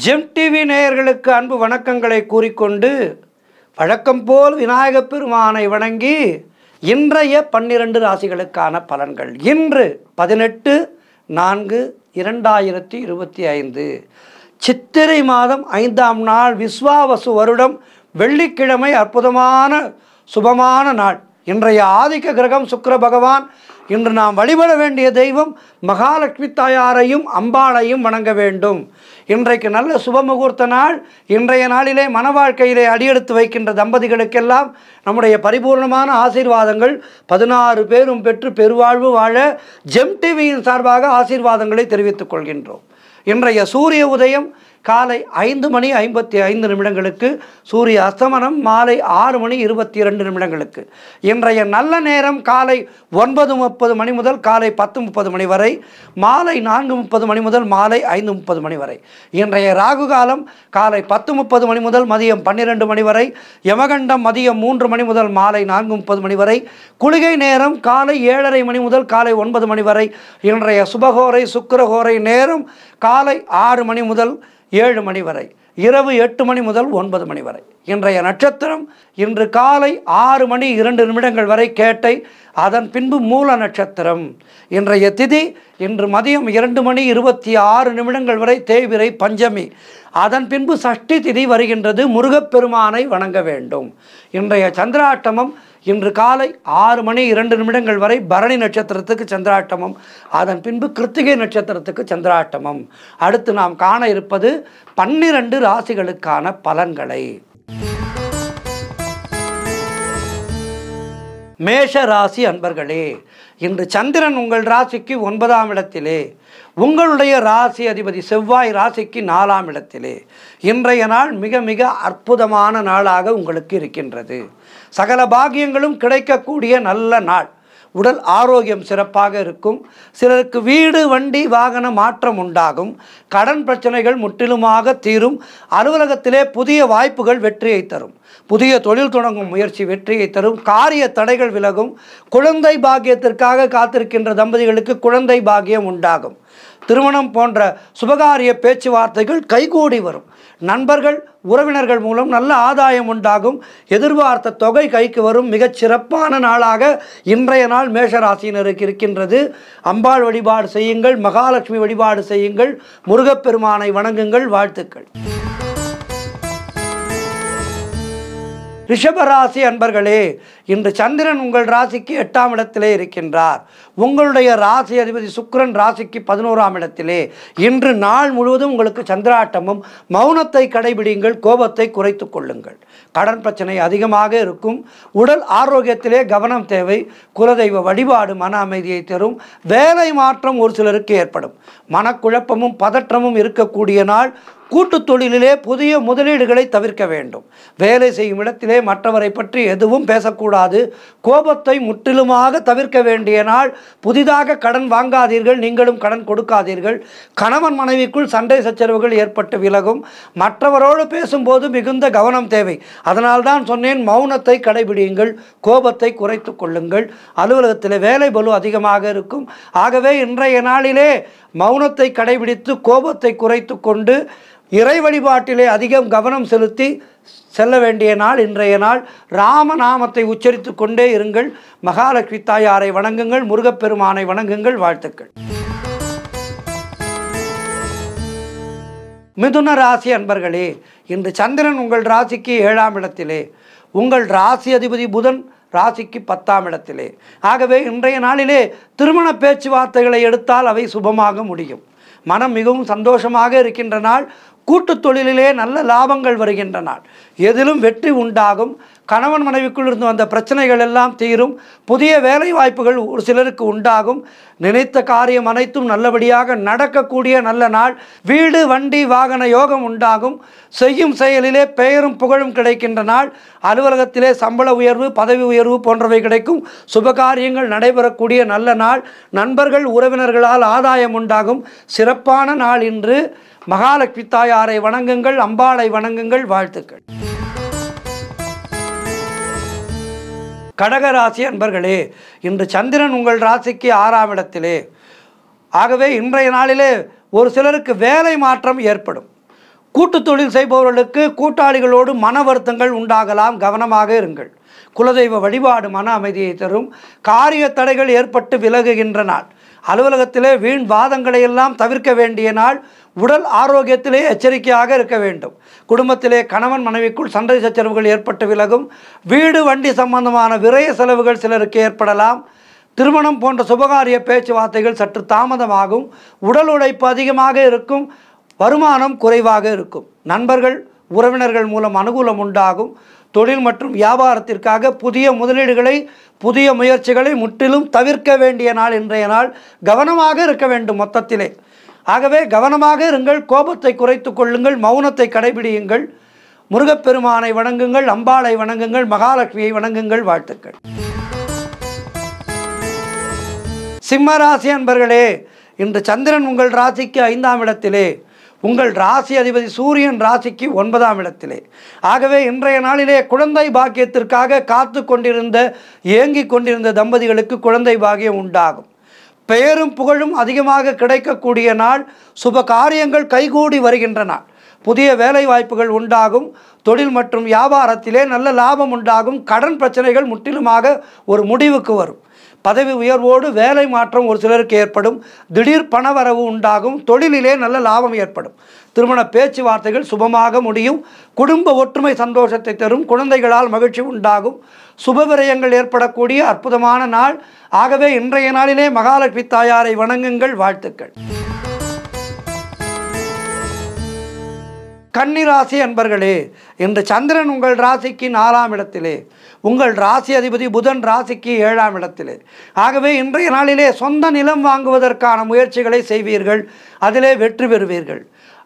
GeM TV நேயர்களுக்கு அன்பு வணக்கங்களை கூறிக்கொண்டு வழக்கம் போல் விநாயகப் பெருமானை வணங்கி இன்றைய 12 ராசிகளுக்கான பலன்கள். இன்று 18/4/2025 சித்திரை மாதம் 5ஆம் நாள், விஸ்வாவசு வருடம், வெள்ளிக்கிழமை, அற்புதமான சுபமான நாள். இன்றைய ஆதிக்க கிரகம் சுக்கிர பகவான். இன்று நாம் வழிபட வேண்டிய தெய்வம் மகாலட்சுமி தாயாரையும் அம்பாளையும் வணங்க வேண்டும். இன்றைக்கு நல்ல சுபமுகூர்த்த நாள். இன்றைய நாளிலே மன வாழ்க்கையிலே அடியெடுத்து வைக்கின்ற தம்பதிகளுக்கெல்லாம் நம்முடைய பரிபூர்ணமான ஆசீர்வாதங்கள் 16 பேரும் பெற்று பெருவாழ்வு வாழ ஜெம் டிவியின் சார்பாக ஆசீர்வாதங்களை தெரிவித்துக் கொள்கின்றோம். இன்றைய சூரிய உதயம் காலை 5:55 சூரிய அஸ்தமனம் மாலை 6:22 இன்றைய நல்ல நேரம் காலை 9:30 முதல் காலை 10:30 வரை, மாலை 4:30 முதல் மாலை 5:30 வரை. இன்றைய ராகு காலம் காலை 10:30 முதல் மதியம் 12 வரை, யமகண்டம் மதியம் 3 முதல் மாலை 4:30 வரை, குளிகை நேரம் காலை 7:30 முதல் காலை 9 வரை. இன்றைய சுபகோரை சுக்கிரகோரை நேரம் காலை 6 முதல் 7 வரை, இரவு 8 முதல் 9 வரை. இன்றைய நட்சத்திரம் இன்று காலை 6:02 வரை கேட்டை, அதன் பின்பு மூல நட்சத்திரம். இன்றைய திதி இன்று மதியம் 2:26 வரை தேய்பிறை பஞ்சமி, அதன் பின்பு சஷ்டி திதி வருகின்றது. முருகப்பெருமானை வணங்க வேண்டும். இன்றைய சந்திராட்டமம் இன்று காலை 6:02 வரை பரணி நட்சத்திரத்துக்கு சந்திராட்டமம், அதன் பின்பு கிருத்திகை நட்சத்திரத்துக்கு சந்திராட்டமம். அடுத்து நாம் காண இருப்பது 12 ராசிகளுக்கான பலன்களை. மேஷ ராசி அன்பர்களே, இன்று சந்திரன் உங்கள் ராசிக்கு 9ஆம் இடத்திலே, உங்களுடைய ராசி அதிபதி செவ்வாய் ராசிக்கு 4ஆம் இடத்திலே. இன்றைய நாள் மிக மிக அற்புதமான நாளாக உங்களுக்கு இருக்கின்றது. சகல பாக்கியங்களும் கிடைக்கக்கூடிய நல்ல நாள். உடல் ஆரோக்கியம் சிறப்பாக இருக்கும். சிலருக்கு வீடு வண்டி வாகன மாற்றம் உண்டாகும். கடன் பிரச்சனைகள் முற்றிலுமாக தீரும். அலுவலகத்திலே புதிய வாய்ப்புகள் வெற்றியை தரும். புதிய தொழில் தொடங்கும் முயற்சி வெற்றியை தரும். காரிய தடைகள் விலகும். குழந்தை பாக்கியத்திற்காக காத்திருக்கின்ற தம்பதிகளுக்கு குழந்தை பாக்கியம் உண்டாகும். திருமணம் போன்ற சுபகாரிய பேச்சுவார்த்தைகள் கைகூடி வரும். நண்பர்கள் உறவினர்கள் மூலம் நல்ல ஆதாயம் உண்டாகும். எதிர்பார்த்த தொகை கைக்கு வரும். மிகச் சிறப்பான நாளாக இன்றைய நாள் மேஷராசினருக்கு இருக்கின்றது. அம்பாள் வழிபாடு செய்யுங்கள், மகாலட்சுமி வழிபாடு செய்யுங்கள், முருகப்பெருமானை வணங்குங்கள். வாழ்த்துக்கள். ரிஷபராசி அன்பர்களே, இன்று சந்திரன் உங்கள் ராசிக்கு 8ஆம் இடத்திலே இருக்கின்றார். உங்களுடைய ராசி அதிபதி சுக்கிரன் ராசிக்கு 11ஆம் இடத்திலே. இன்று நாள் முழுவதும் உங்களுக்கு சந்திராட்டமும். மௌனத்தை கடைபிடிங்கள், கோபத்தை குறைத்து கொள்ளுங்கள். கடன் பிரச்சனை அதிகமாக இருக்கும். உடல் ஆரோக்கியத்திலே கவனம் தேவை. குலதெய்வ வழிபாடு மன அமைதியை தரும். வேலை மாற்றம் ஒரு சிலருக்கு ஏற்படும். மனக்குழப்பமும் பதற்றமும் இருக்கக்கூடிய நாள். கூட்டு தொழிலிலே புதிய முதலீடுகளை தவிர்க்க வேண்டும். வேலை செய்யும் இடத்திலே மற்றவரை பற்றி எதுவும் பேசக்கூடாது. கோபத்தை முற்றிலுமாக தவிர்க்க வேண்டிய நாள். புதிதாக கடன் வாங்காதீர்கள், நீங்களும் கடன் கொடுக்காதீர்கள். கணவன் மனைவிக்குள் சண்டை சச்சரவுகள் ஏற்பட்டு விலகும். மற்றவரோடு பேசும்போது மிகுந்த கவனம் தேவை. அதனால்தான் சொன்னேன், மௌனத்தை கடைபிடியுங்கள், கோபத்தை குறைத்து கொள்ளுங்கள். அலுவலகத்தில் வேலை பளு அதிகமாக இருக்கும். ஆகவே இன்றைய நாளிலே மௌனத்தை கடைபிடித்து கோபத்தை குறைத்து கொண்டு இறை வழிபாட்டிலே அதிகம் கவனம் செலுத்தி செல்ல வேண்டிய நாள் இன்றைய நாள். ராமநாமத்தை உச்சரித்து கொண்டே இருங்கள். மகாலட்சுமி தாயாரை வணங்குங்கள், முருகப்பெருமானை வணங்குங்கள். வாழ்த்துக்கள். மிதுன ராசி அன்பர்களே, இன்று சந்திரன் உங்கள் ராசிக்கு 7ஆம் இடத்திலே, உங்கள் ராசி அதிபதி புதன் ராசிக்கு 10ஆம் இடத்திலே. ஆகவே இன்றைய நாளிலே திருமண பேச்சுவார்த்தைகளை எடுத்தால் அவை சுபமாக முடியும். மனம் மிகவும் சந்தோஷமாக இருக்கின்ற நாள். கூட்டு தொழிலிலே நல்ல லாபங்கள் வருகின்ற நாள். எதிலும் வெற்றி உண்டாகும். கணவன் மனைவிக்குள் இருந்து வந்த பிரச்சனைகள் எல்லாம் தீரும். புதிய வேலை வாய்ப்புகள் ஒரு சிலருக்கு உண்டாகும். நினைத்த காரியம் அனைத்தும் நல்லபடியாக நடக்கக்கூடிய நல்ல நாள். வீடு வண்டி வாகன யோகம் உண்டாகும். செய்யும் செயலிலே பெயரும் புகழும் கிடைக்கின்ற நாள். அலுவலகத்திலே சம்பள உயர்வு, பதவி உயர்வு போன்றவை கிடைக்கும். சுபகாரியங்கள் நடைபெறக்கூடிய நல்ல நாள். நண்பர்கள் உறவினர்களால் ஆதாயம் உண்டாகும். சிறப்பான நாள் இன்று. மகாலட்சுமி தாயாரை வணங்குங்கள், அம்பாளை வணங்குங்கள். வாழ்த்துக்கள். கடகராசி அன்பர்களே, இன்று சந்திரன் உங்கள் ராசிக்கு 6ஆம் இடத்திலே. ஆகவே இன்றைய நாளிலே ஒரு சிலருக்கு வேலை மாற்றம் ஏற்படும். கூட்டு தொழில் செய்பவர்களுக்கு கூட்டாளிகளோடு மன வருத்தங்கள் உண்டாகலாம், கவனமாக இருங்கள். குலதெய்வ வழிபாடு மன அமைதியை தரும். காரிய தடைகள் ஏற்பட்டு விலகுகின்ற நாள். அலுவலகத்திலே வீண் வாதங்களை எல்லாம் தவிர்க்க வேண்டிய நாள். உடல் ஆரோக்கியத்திலே எச்சரிக்கையாக இருக்க வேண்டும். குடும்பத்திலே கணவன் மனைவிக்குள் சண்டை சச்சரவுகள் ஏற்பட்டு விலகும். வீடு வண்டி சம்பந்தமான விரய செலவுகள் சிலருக்கு ஏற்படலாம். திருமணம் போன்ற சுபகாரிய பேச்சுவார்த்தைகள் சற்று தாமதமாகும். உடல் உழைப்பு அதிகமாக இருக்கும். வருமானம் குறைவாக இருக்கும். நண்பர்கள் உறவினர்கள் மூலம் அனுகூலம் உண்டாகும். தொழில் மற்றும் வியாபாரத்திற்காக புதிய முதலீடுகளை புதிய முயற்சிகளை முற்றிலும் தவிர்க்க வேண்டிய நாள் இன்றைய நாள். கவனமாக இருக்க வேண்டும் மொத்தத்திலே. ஆகவே கவனமாக இருங்கள். கோபத்தை குறைத்து கொள்ளுங்கள். மௌனத்தை கடைபிடியுங்கள். முருகப்பெருமானை வணங்குங்கள். அம்பாளை வணங்குங்கள். மகாலட்சுமியை வணங்குங்கள். வாழ்த்துக்கள். சிம்மராசி அன்பர்களே, இன்று சந்திரன் உங்கள் ராசிக்கு 5ஆம் இடத்திலே, உங்கள் ராசி அதிபதி சூரியன் ராசிக்கு 9ஆம் இடத்திலே. ஆகவே இன்றைய நாளிலே குழந்தை பாக்கியத்திற்காக காத்து கொண்டிருந்த ஏங்கிக் கொண்டிருந்த தம்பதிகளுக்கு குழந்தை பாக்கியம் உண்டாகும். பெயரும் புகழும் அதிகமாக கிடைக்கக்கூடிய நாள். சுப காரியங்கள் கைகூடி வருகின்ற நாள். புதிய வேலை வாய்ப்புகள் உண்டாகும். தொழில் மற்றும் வியாபாரத்திலே நல்ல லாபம் உண்டாகும். கடன் பிரச்சனைகள் முற்றிலுமாக ஒரு முடிவுக்கு வரும். பதவி உயர்வோடு வேலை மாற்றம் ஒரு சிலருக்கு ஏற்படும். திடீர் பணவரவு உண்டாகும். தொழிலிலே நல்ல லாபம் ஏற்படும். திருமண பேச்சுவார்த்தைகள் சுபமாக முடியும். குடும்ப ஒற்றுமை சந்தோஷத்தை தரும். குழந்தைகளால் மகிழ்ச்சி உண்டாகும். சுபவிரயங்கள் ஏற்படக்கூடிய அற்புதமான நாள். ஆகவே இன்றைய நாளிலே மகாலட்சுமி தாயாரை வணங்குங்கள். வாழ்த்துக்கள். கன்னிராசி அன்பர்களே, இன்று சந்திரன் உங்கள் ராசிக்கு 4ஆம் இடத்திலே, உங்கள் ராசி அதிபதி புதன் ராசிக்கு 7ஆம் இடத்திலே. ஆகவே இன்றைய நாளிலே சொந்த நிலம் வாங்குவதற்கான முயற்சிகளை செய்வீர்கள். அதிலே வெற்றி பெறுவீர்கள்.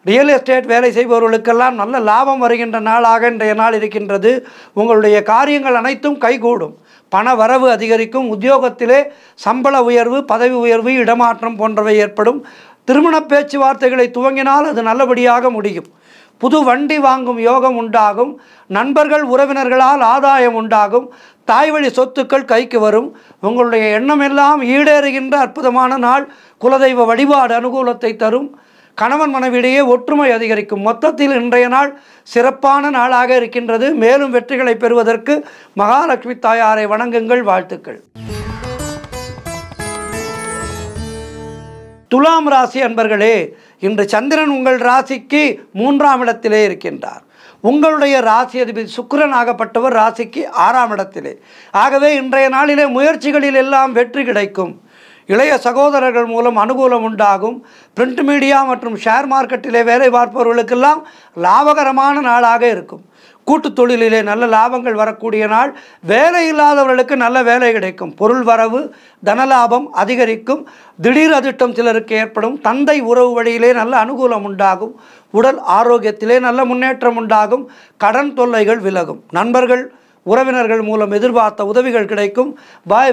ரியல் எஸ்டேட் வேலை செய்பவர்களுக்கெல்லாம் நல்ல லாபம் வருகின்ற நாளாக இன்றைய நாள் இருக்கின்றது. உங்களுடைய காரியங்கள் அனைத்தும் கைகூடும். பண வரவு அதிகரிக்கும். உத்தியோகத்திலே சம்பள உயர்வு, பதவி உயர்வு, இடமாற்றம் போன்றவை ஏற்படும். திருமண பேச்சுவார்த்தைகளை துவங்கினால் அது நல்லபடியாக முடியும். புது வண்டி வாங்கும் யோகம் உண்டாகும். நண்பர்கள் உறவினர்களால் ஆதாயம் உண்டாகும். தாய்வழி சொத்துக்கள் கைக்கு வரும். உங்களுடைய எண்ணமெல்லாம் ஈடேறுகின்ற அற்புதமான நாள். குலதெய்வ வழிபாடு அனுகூலத்தை தரும். கணவன் மனைவியிடையே ஒற்றுமை அதிகரிக்கும். மொத்தத்தில் இன்றைய நாள் சிறப்பான நாளாக இருக்கின்றது. மேலும் வெற்றிகளை பெறுவதற்கு மகாலட்சுமி தாயாரை வணங்குங்கள். வாழ்த்துக்கள். துலாம் ராசி அன்பர்களே, இன்று சந்திரன் உங்கள் ராசிக்கு 3ஆம் இடத்திலே இருக்கின்றார். உங்களுடைய ராசி அதிபதி சுக்கிரன் ஆகப்பட்டவர் ராசிக்கு 6ஆம் இடத்திலே. ஆகவே இன்றைய நாளிலே முயற்சிகளில் எல்லாம் வெற்றி கிடைக்கும். இளைய சகோதரர்கள் மூலம் அனுகூலம் உண்டாகும். பிரிண்ட் மீடியா மற்றும் ஷேர் மார்க்கெட்டிலே வேலை பார்ப்பவர்களுக்கெல்லாம் லாபகரமான நாளாக இருக்கும். கூட்டு தொழிலிலே நல்ல லாபங்கள் வரக்கூடிய நாள். வேலை இல்லாதவர்களுக்கு நல்ல வேலை கிடைக்கும். பொருள் வரவு, தனலாபம் அதிகரிக்கும். திடீர் அதிர்ஷ்டம் சிலருக்கு ஏற்படும். தந்தை உறவு வழியிலே நல்ல அனுகூலம் உண்டாகும். உடல் ஆரோக்கியத்திலே நல்ல முன்னேற்றம் உண்டாகும். கடன் தொல்லைகள் விலகும். நண்பர்கள் உறவினர்கள் மூலம் எதிர்பார்த்த உதவிகள் கிடைக்கும்.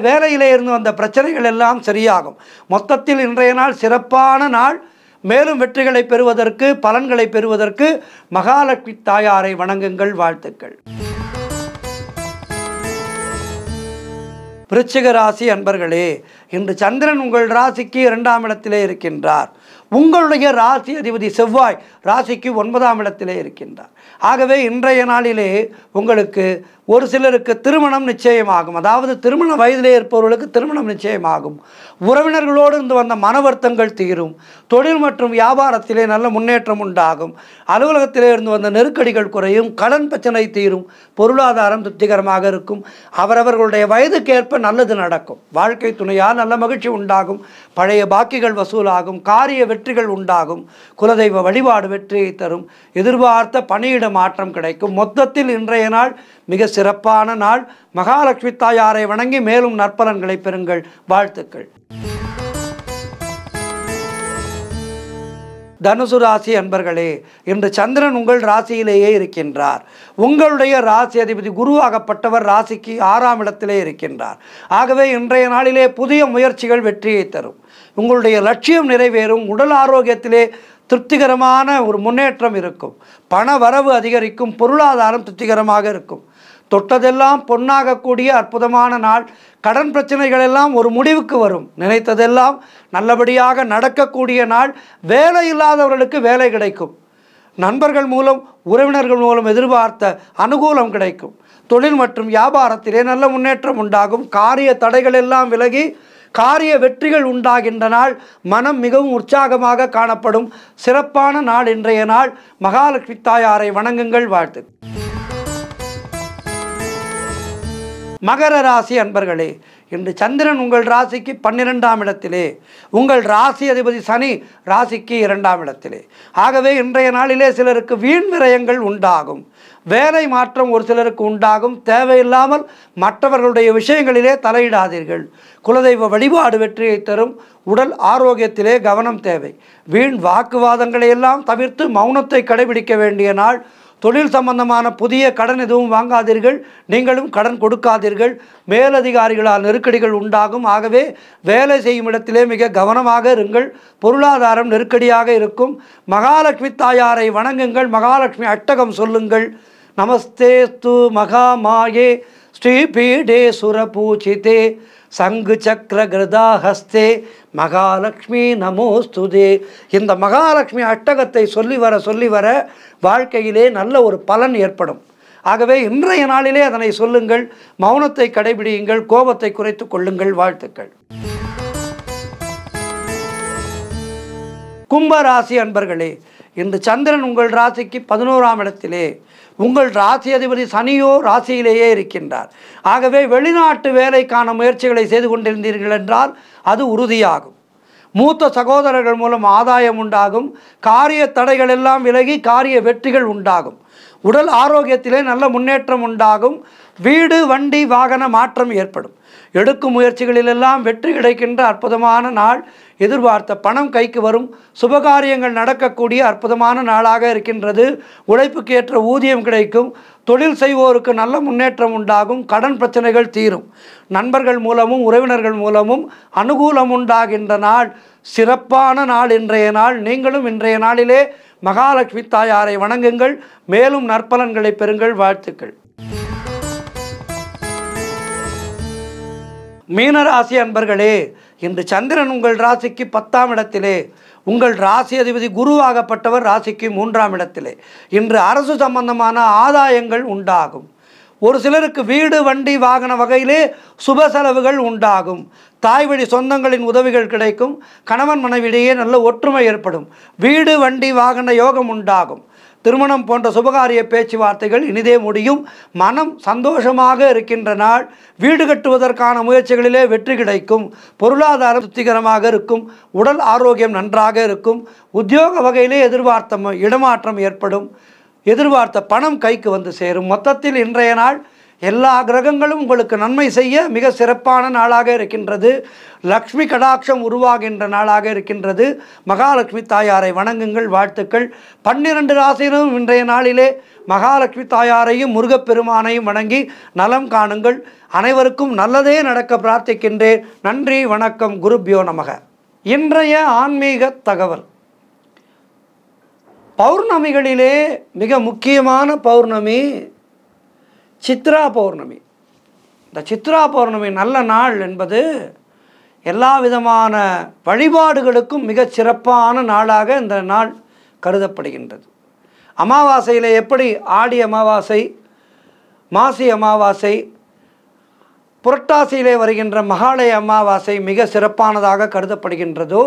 வேலையிலே இருந்து வந்த பிரச்சனைகள் எல்லாம் சரியாகும். மொத்தத்தில் இன்றைய நாள் சிறப்பான நாள். மேலும் வெற்றிகளை பெறுவதற்கு, பலன்களை பெறுவதற்கு மகாலட்சுமி தாயாரை வணங்குங்கள். வாழ்த்துக்கள். விருச்சிக ராசி அன்பர்களே, இன்று சந்திரன் உங்கள் ராசிக்கு 2ஆம் இடத்திலே இருக்கின்றார். உங்களுடைய ராசி அதிபதி செவ்வாய் ராசிக்கு 9ஆம் இடத்திலே இருக்கின்றார். ஆகவே இன்றைய நாளிலே உங்களுக்கு ஒரு சிலருக்கு திருமணம் நிச்சயமாகும். அதாவது திருமண வயதிலே இருப்பவர்களுக்கு திருமணம் நிச்சயமாகும். உறவினர்களோடு இருந்து வந்த மன வருத்தங்கள் தீரும். தொழில் மற்றும் வியாபாரத்திலே நல்ல முன்னேற்றம் உண்டாகும். அலுவலகத்திலே இருந்து வந்த நெருக்கடிகள் குறையும். கடன் பிரச்சனை தீரும். பொருளாதாரம் திருப்திகரமாக இருக்கும். அவரவர்களுடைய வயதுக்கேற்ப நல்லது நடக்கும். வாழ்க்கை துணையால் நல்ல மகிழ்ச்சி உண்டாகும். பழைய பாக்கிகள் வசூலாகும். காரிய வெற்றிகள் உண்டாகும். குலதெய்வ வழிபாடு வெற்றியை தரும். எதிர்பார்த்த பணியிட மாற்றம் கிடைக்கும். மொத்தத்தில் இன்றைய நாள் மிக சிறப்பான நாள். மகாலட்சுமி தாயாரை வணங்கி மேலும் நற்பலன்களை பெறுங்கள். வாழ்த்துக்கள். தனுசு ராசி அன்பர்களே, இன்று சந்திரன் உங்கள் ராசியிலேயே இருக்கின்றார். உங்களுடைய ராசி அதிபதி குருவாகப்பட்டவர் ராசிக்கு 6ஆம் இடத்திலே இருக்கின்றார். ஆகவே இன்றைய நாளிலே புதிய முயற்சிகள் வெற்றியை தரும். உங்களுடைய லட்சியம் நிறைவேறும். உடல் ஆரோக்கியத்திலே திருப்திகரமான ஒரு முன்னேற்றம் இருக்கும். பண வரவு அதிகரிக்கும். பொருளாதாரம் திருப்திகரமாக இருக்கும். தொட்டதெல்லாம் பொன்னாகக்கூடிய அற்புதமான நாள். கடன் பிரச்சனைகள் எல்லாம் ஒரு முடிவுக்கு வரும். நினைத்ததெல்லாம் நல்லபடியாக நடக்கக்கூடிய நாள். வேலை இல்லாதவர்களுக்கு வேலை கிடைக்கும். நண்பர்கள் மூலம் உறவினர்கள் மூலம் எதிர்பார்த்த அனுகூலம் கிடைக்கும். தொழில் மற்றும் வியாபாரத்திலே நல்ல முன்னேற்றம் உண்டாகும். காரிய தடைகள் எல்லாம் விலகி காரிய வெற்றிகள் உண்டாகின்ற நாள். மனம் மிகவும் உற்சாகமாக காணப்படும் சிறப்பான நாள் இன்றைய நாள். மகாலட்சுமி தாயாரை வணங்குங்கள். வாழ்த்து. மகர ராசி அன்பர்களே, இன்று சந்திரன் உங்கள் ராசிக்கு 12ஆம் இடத்திலே, உங்கள் ராசி அதிபதி சனி ராசிக்கு 2ஆம் இடத்திலே. ஆகவே இன்றைய நாளிலே சிலருக்கு வீண் விரயங்கள் உண்டாகும். வேலை மாற்றம் ஒரு சிலருக்கு உண்டாகும். தேவையில்லாமல் மற்றவர்களுடைய விஷயங்களிலே தலையிடாதீர்கள். குலதெய்வ வழிபாடு வெற்றியை தரும். உடல் ஆரோக்கியத்திலே கவனம் தேவை. வீண் வாக்குவாதங்களை எல்லாம் தவிர்த்து மௌனத்தை கடைபிடிக்க வேண்டிய நாள். தொழில் சம்பந்தமான புதிய கடன் எதுவும் வாங்காதீர்கள். நீங்களும் கடன் கொடுக்காதீர்கள். மேலதிகாரிகளால் நெருக்கடிகள் உண்டாகும். ஆகவே வேலை செய்யும் இடத்திலே மிக கவனமாக இருங்கள். பொருளாதாரம் நெருக்கடியாக இருக்கும். மகாலட்சுமி தாயாரை வணங்குங்கள். மகாலட்சுமி அஷ்டகம் சொல்லுங்கள். நமஸ்தேஸ்து மகாமாயே ஸ்ரீபீடே சுரபூஜிதே சங்கு சக்கர கிருதாஹஸ்தே மகாலட்சுமி நமோஸ்துதே. இந்த மகாலட்சுமி அஷ்டகத்தை சொல்லி வர வாழ்க்கையிலே நல்ல ஒரு பலன் ஏற்படும். ஆகவே இன்றைய நாளிலே அதனை சொல்லுங்கள். மௌனத்தை கடைபிடியுங்கள். கோபத்தை குறைத்து கொள்ளுங்கள். வாழ்த்துக்கள். கும்பராசி அன்பர்களே, இன்று சந்திரன் உங்கள் ராசிக்கு 11ஆம் இடத்திலே, உங்கள் ராசி அதிபதி சனியோ ராசியிலேயே இருக்கின்றார். ஆகவே வெளிநாட்டு வேலைக்கான முயற்சிகளை செய்து கொண்டிருந்தீர்கள் என்றால் அது உறுதியாகும். மூத்த சகோதரர்கள் மூலம் ஆதாயம் உண்டாகும். காரிய தடைகள் எல்லாம் விலகி காரிய வெற்றிகள் உண்டாகும். உடல் ஆரோக்கியத்திலே நல்ல முன்னேற்றம் உண்டாகும். வீடு வண்டி வாகன மாற்றம் ஏற்படும். எடுக்கும் முயற்சிகளிலெல்லாம் வெற்றி கிடைக்கின்ற அற்புதமான நாள். எதிர்பார்த்த பணம் கைக்கு வரும். சுபகாரியங்கள் நடக்கக்கூடிய அற்புதமான நாளாக இருக்கின்றது. உழைப்புக்கு ஏற்ற ஊதியம் கிடைக்கும். தொழில் செய்வோருக்கு நல்ல முன்னேற்றம் உண்டாகும். கடன் பிரச்சனைகள் தீரும். நண்பர்கள் மூலமும் உறவினர்கள் மூலமும் அனுகூலம் உண்டாகின்ற நாள். சிறப்பான நாள் இன்றைய நாள். நீங்களும் இன்றைய நாளிலே மகாலட்சுமி தாயாரை வணங்குங்கள். மேலும் நற்பலன்களை பெறுங்கள். வாழ்த்துக்கள். மீனராசி அன்பர்களே, இன்று சந்திரன் உங்கள் ராசிக்கு 10ஆம் இடத்திலே, உங்கள் ராசி அதிபதி குருவாகப்பட்டவர் ராசிக்கு 3ஆம் இடத்திலே. இன்று அரசு சம்பந்தமான ஆதாயங்கள் உண்டாகும். ஒரு சிலருக்கு வீடு வண்டி வாகன வகையிலே சுப செலவுகள் உண்டாகும். தாய் வழி சொந்தங்களின் உதவிகள் கிடைக்கும். கணவன் மனைவியிடையே நல்ல ஒற்றுமை ஏற்படும். வீடு வண்டி வாகன யோகம் உண்டாகும். திருமணம் போன்ற சுபகாரிய பேச்சுவார்த்தைகள் இனிதே முடியும். மனம் சந்தோஷமாக இருக்கின்ற நாள். வீடு கட்டுவதற்கான முயற்சிகளிலே வெற்றி கிடைக்கும். பொருளாதாரம் திருப்திகரமாக இருக்கும். உடல் ஆரோக்கியம் நன்றாக இருக்கும். உத்தியோக வகையிலே எதிர்பார்த்த இடமாற்றம் ஏற்படும். எதிர்பார்த்த பணம் கைக்கு வந்து சேரும். மொத்தத்தில் இன்றைய நாள் எல்லா கிரகங்களும் உங்களுக்கு நன்மை செய்ய மிக சிறப்பான நாளாக இருக்கின்றது. லக்ஷ்மி கடாட்சம் உருவாகின்ற நாளாக இருக்கின்றது. மகாலட்சுமி தாயாரை வணங்குங்கள். வாழ்த்துக்கள். 12 ராசியினரும் இன்றைய நாளிலே மகாலட்சுமி தாயாரையும் முருகப்பெருமானையும் வணங்கி நலம் காணுங்கள். அனைவருக்கும் நல்லதே நடக்க பிரார்த்திக்கின்றேன். நன்றி, வணக்கம். குருப்யோ நமக. இன்றைய ஆன்மீக தகவல். பௌர்ணமிகளிலே மிக முக்கியமான பௌர்ணமி சித்ரா பௌர்ணமி. இந்த சித்ரா பௌர்ணமி நல்ல நாள் என்பது எல்லா விதமான வழிபாடுகளுக்கும் மிக சிறப்பான நாளாக இந்த நாள் கருதப்படுகின்றது. அமாவாசையில் எப்படி ஆடி அமாவாசை, மாசி அமாவாசை, புரட்டாசியிலே வருகின்ற மகாலய அமாவாசை மிக சிறப்பானதாக கருதப்படுகின்றதோ,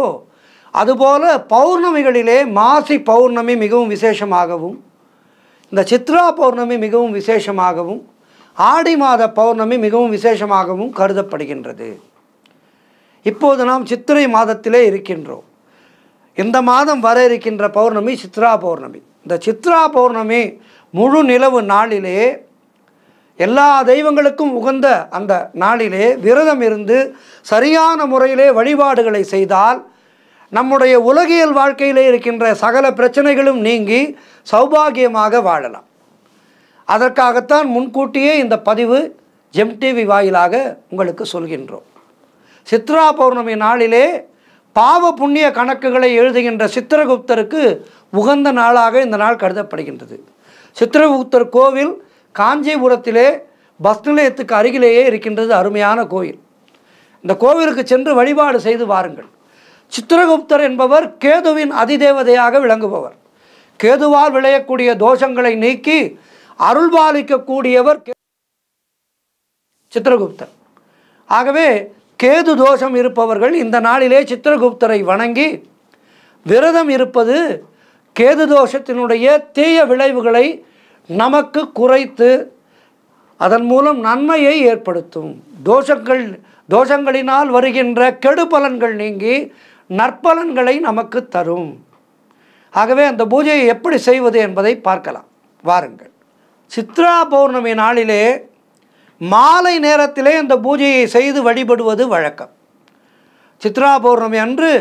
அதுபோல பௌர்ணமிகளிலே மாசி பௌர்ணமி மிகவும் விசேஷமாகவும், இந்த சித்ரா பௌர்ணமி மிகவும் விசேஷமாகவும், ஆடி மாத பௌர்ணமி மிகவும் விசேஷமாகவும் கருதப்படுகின்றது. இப்போது நாம் சித்திரை மாதத்திலே இருக்கின்றோம். இந்த மாதம் வர இருக்கின்ற பௌர்ணமி சித்ரா பௌர்ணமி. இந்த சித்ரா பௌர்ணமி முழு நிலவு நாளிலே எல்லா தெய்வங்களுக்கும் உகந்த அந்த நாளிலே விரதம் இருந்து சரியான முறையிலே வழிபாடுகளை செய்தால் நம்முடைய உலகியல் வாழ்க்கையிலே இருக்கின்ற சகல பிரச்சனைகளும் நீங்கி சௌபாகியமாக வாழலாம். அதற்காகத்தான் முன்கூட்டியே இந்த பதிவு ஜெம் டிவி வாயிலாக உங்களுக்கு சொல்கின்றோம். சித்ரா பௌர்ணமி நாளிலே பாவ புண்ணிய கணக்குகளை எழுதுகின்ற சித்திரகுப்தருக்கு உகந்த நாளாக இந்த நாள் கருதப்படுகின்றது. சித்திரகுப்தர் கோவில் காஞ்சிபுரத்திலே பஸ் நிலையத்துக்கு அருகிலேயே இருக்கின்றது. அருமையான கோயில். இந்த கோவிலுக்கு சென்று வழிபாடு செய்து வாருங்கள். சித்திரகுப்தர் என்பவர் கேதுவின் அதிதேவதையாக விளங்குபவர். கேதுவால் விளையக்கூடிய தோஷங்களை நீக்கி அருள்பாலிக்கக்கூடியவர் சித்திரகுப்தர். ஆகவே கேது தோஷம் இருப்பவர்கள் இந்த நாளிலே சித்திரகுப்தரை வணங்கி விரதம் இருப்பது கேது தோஷத்தினுடைய தீய விளைவுகளை நமக்கு குறைத்து அதன் மூலம் நன்மையை ஏற்படுத்தும். தோஷங்களினால் வருகின்ற கெடு பலன்கள் நீங்கி நற்பலன்களை நமக்கு தரும். ஆகவே அந்த பூஜையை எப்படி செய்வது என்பதை பார்க்கலாம் வாருங்கள். சித்ரா பௌர்ணமி நாளிலே மாலை நேரத்திலே அந்த பூஜையை செய்து வழிபடுவது வழக்கம். சித்ரா பௌர்ணமி அன்று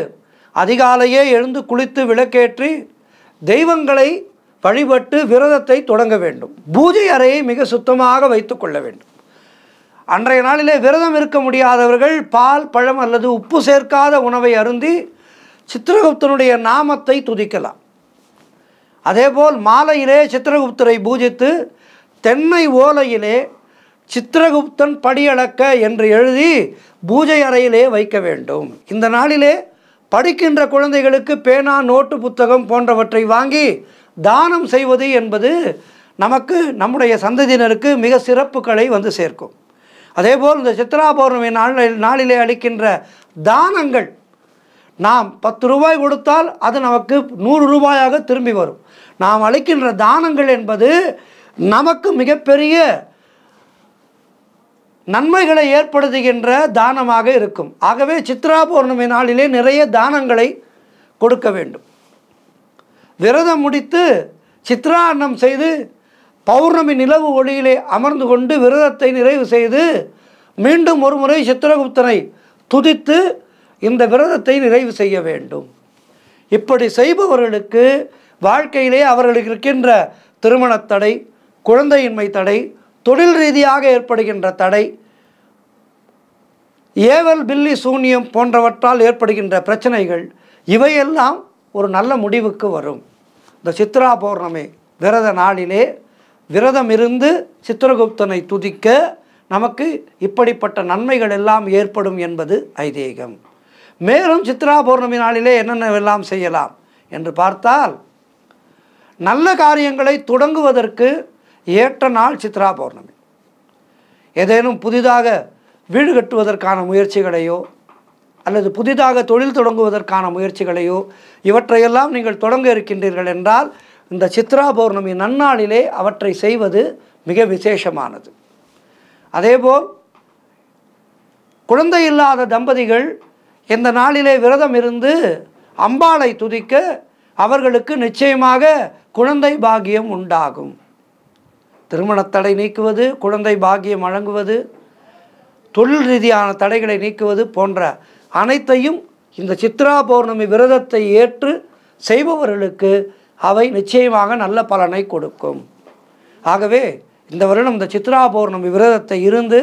அதிகாலையே எழுந்து குளித்து விளக்கேற்றி தெய்வங்களை வழிபட்டு விரதத்தை தொடங்க வேண்டும். பூஜை அறையை மிக சுத்தமாக வைத்து கொள்ள வேண்டும். அன்றைய நாளிலே விரதம் இருக்க முடியாதவர்கள் பால், பழம் அல்லது உப்பு சேர்க்காத உணவை அருந்தி சித்திரகுப்தனுடைய நாமத்தை துதிக்கலாம். அதேபோல் மாலையிலே சித்திரகுப்தரை பூஜித்து தென்னை ஓலையிலே சித்திரகுப்தன் படியளக்க என்று எழுதி பூஜை அறையிலே வைக்க வேண்டும். இந்த நாளிலே படிக்கின்ற குழந்தைகளுக்கு பேனா, நோட்டு, புத்தகம் போன்றவற்றை வாங்கி தானம் செய்வது என்பது நமக்கு நம்முடைய சந்ததியினருக்கு மிக சிறப்புகளை வந்து சேர்க்கும். அதேபோல் இந்த சித்ரா பௌர்ணமி நாளிலே அளிக்கின்ற தானங்கள், நாம் 10 ரூபாய் கொடுத்தால் அது நமக்கு 100 ரூபாயாக திரும்பி வரும். நாம் அளிக்கின்ற தானங்கள் என்பது நமக்கு மிகப்பெரிய நன்மைகளை ஏற்படுத்துகின்ற தானமாக இருக்கும். ஆகவே சித்ரா பௌர்ணமி நாளிலே நிறைய தானங்களை கொடுக்க வேண்டும். விரதம் முடித்து சித்ரா அன்னம் செய்து பௌர்ணமி நிலவு ஒளியிலே அமர்ந்து கொண்டு விரதத்தை நிறைவு செய்து மீண்டும் ஒரு முறை சித்திரகுப்தனை துதித்து இந்த விரதத்தை நிறைவு செய்ய வேண்டும். இப்படி செய்பவர்களுக்கு வாழ்க்கையிலே அவர்களுக்கு இருக்கின்ற திருமணத் தடை, குழந்தையின்மை தடை, தொழில் ரீதியாக ஏற்படுகின்ற தடை, ஏவல், பில்லி, சூன்யம் போன்றவற்றால் ஏற்படுகின்ற பிரச்சனைகள் இவையெல்லாம் ஒரு நல்ல முடிவுக்கு வரும். இந்த சித்ரா பௌர்ணமி விரத நாளிலே விரதம் இருந்து சித்திரகுப்தனை துதிக்க நமக்கு இப்படிப்பட்ட நன்மைகள் எல்லாம் ஏற்படும் என்பது ஐதீகம். மேலும் சித்ரா பௌர்ணமி நாளிலே என்னென்னவெல்லாம் செய்யலாம் என்று பார்த்தால், நல்ல காரியங்களை தொடங்குவதற்கு ஏற்ற நாள் சித்ரா பௌர்ணமி. ஏதேனும் புதிதாக வீடு கட்டுவதற்கான முயற்சிகளையோ அல்லது புதிதாக தொழில் தொடங்குவதற்கான முயற்சிகளையோ இவற்றையெல்லாம் நீங்கள் தொடங்க இருக்கின்றீர்கள் என்றால் இந்த சித்ரா பௌர்ணமி நன்னாளிலே அவற்றை செய்வது மிக விசேஷமானது. அதேபோல் குழந்தை இல்லாத தம்பதிகள் இந்த நாளிலே விரதம் இருந்து அம்பாளை துதிக்க அவர்களுக்கு நிச்சயமாக குழந்தை பாக்கியம் உண்டாகும். திருமணத்தடை நீக்குவது, குழந்தை பாக்கியம் வழங்குவது, தொழில் ரீதியான தடைகளை நீக்குவது போன்ற அனைத்தையும் இந்த சித்ரா பௌர்ணமி விரதத்தை ஏற்று செய்பவர்களுக்கு அவை நிச்சயமாக நல்ல பலனை கொடுக்கும். ஆகவே இந்த வருடம் இந்த சித்ரா பௌர்ணமி விரதத்தை இருந்து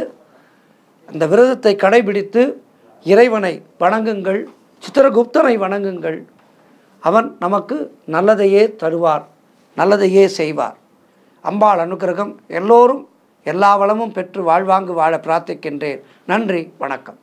அந்த விரதத்தை கடைபிடித்து இறைவனை வணங்குங்கள், சித்திரகுப்தனை வணங்குங்கள். அவன் நமக்கு நல்லதையே தருவார், நல்லதையே செய்வார். அம்பாள் அனுக்கிரகம் எல்லோரும் எல்லா வளமும் பெற்று வாழ்வாங்கு வாழ பிரார்த்திக்கின்றேன். நன்றி, வணக்கம்.